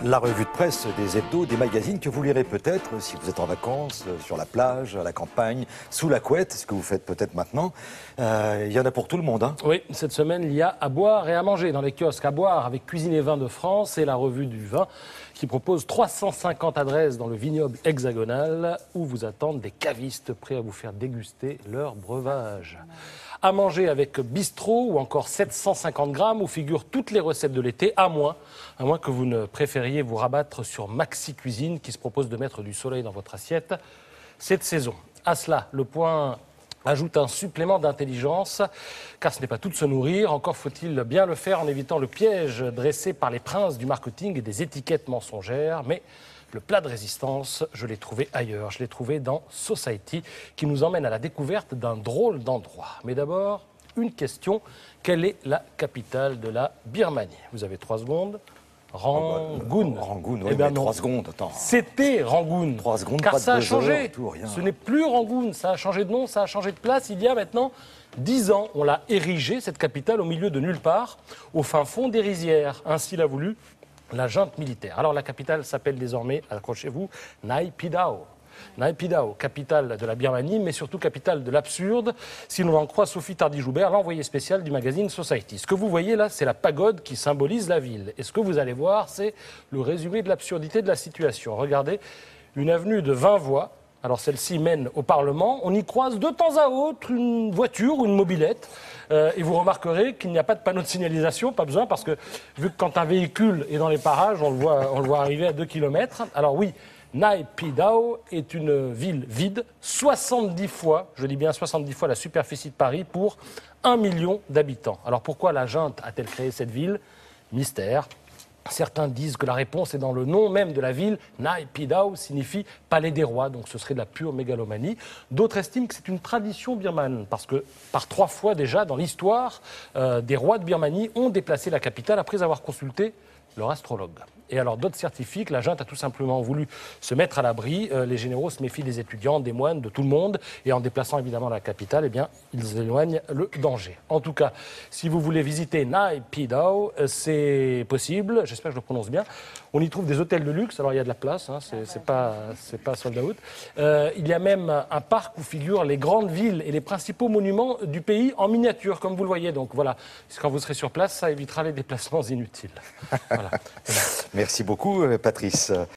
La revue de presse des hebdos, des magazines que vous lirez peut-être si vous êtes en vacances, sur la plage, à la campagne, sous la couette, ce que vous faites peut-être maintenant. Il y en a pour tout le monde. Hein. Oui, cette semaine, il y a à boire et à manger dans les kiosques. À boire avec Cuisine et Vin de France et la revue du vin qui propose 350 adresses dans le vignoble hexagonal où vous attendent des cavistes prêts à vous faire déguster leur breuvage. À manger avec Bistrot ou encore 750 grammes où figurent toutes les recettes de l'été, à moins que vous ne préfériez vous rabattre sur Maxi Cuisine qui se propose de mettre du soleil dans votre assiette cette saison. À cela, Le Point ajoute un supplément d'intelligence, car ce n'est pas tout de se nourrir, encore faut-il bien le faire en évitant le piège dressé par les princes du marketing et des étiquettes mensongères, mais le plat de résistance, je l'ai trouvé ailleurs, je l'ai trouvé dans Society, qui nous emmène à la découverte d'un drôle d'endroit. Mais d'abord, une question, quelle est la capitale de la Birmanie? Vous avez 3 secondes. Rangoon. Rangoon, oui, Eh bien mais non. 3 secondes, attends. C'était Rangoon. 3 secondes, car pas de ça a 2 changé. heures, tout, rien. Ce n'est plus Rangoon, ça a changé de nom, ça a changé de place. Il y a maintenant 10 ans, on l'a érigée, cette capitale, au milieu de nulle part, au fin fond des rizières. Ainsi l'a voulu la junte militaire. Alors la capitale s'appelle désormais, accrochez-vous, Naypyidaw. Naypyidaw, capitale de la Birmanie, mais surtout capitale de l'absurde, si l'on en croit Sophie Tardy-Joubert, l'envoyée spéciale du magazine Society. Ce que vous voyez là, c'est la pagode qui symbolise la ville. Et ce que vous allez voir, c'est le résumé de l'absurdité de la situation. Regardez, une avenue de 20 voies. Alors celle-ci mène au Parlement. On y croise de temps à autre une voiture ou une mobilette. Et vous remarquerez qu'il n'y a pas de panneau de signalisation, pas besoin, parce que vu que quand un véhicule est dans les parages, on le voit arriver à 2 km. Alors oui, Naypyidaw est une ville vide, 70 fois, je dis bien 70 fois la superficie de Paris pour 1 million d'habitants. Alors pourquoi la junte a-t-elle créé cette ville? Mystère. Certains disent que la réponse est dans le nom même de la ville. Naypyidaw signifie palais des rois, donc ce serait de la pure mégalomanie. D'autres estiment que c'est une tradition birmane, parce que par 3 fois déjà dans l'histoire, des rois de Birmanie ont déplacé la capitale après avoir consulté leur astrologue. Et alors d'autres certifient que la junte a tout simplement voulu se mettre à l'abri. Les généraux se méfient des étudiants, des moines, de tout le monde. Et en déplaçant évidemment la capitale, eh bien, ils éloignent le danger. En tout cas, si vous voulez visiter Naypyidaw, c'est possible. J'espère que je le prononce bien. On y trouve des hôtels de luxe. Alors il y a de la place, hein, c'est pas sold out. Il y a même un parc où figurent les grandes villes et les principaux monuments du pays en miniature, comme vous le voyez. Donc voilà, quand vous serez sur place, ça évitera les déplacements inutiles. Voilà. Merci beaucoup, Patrice.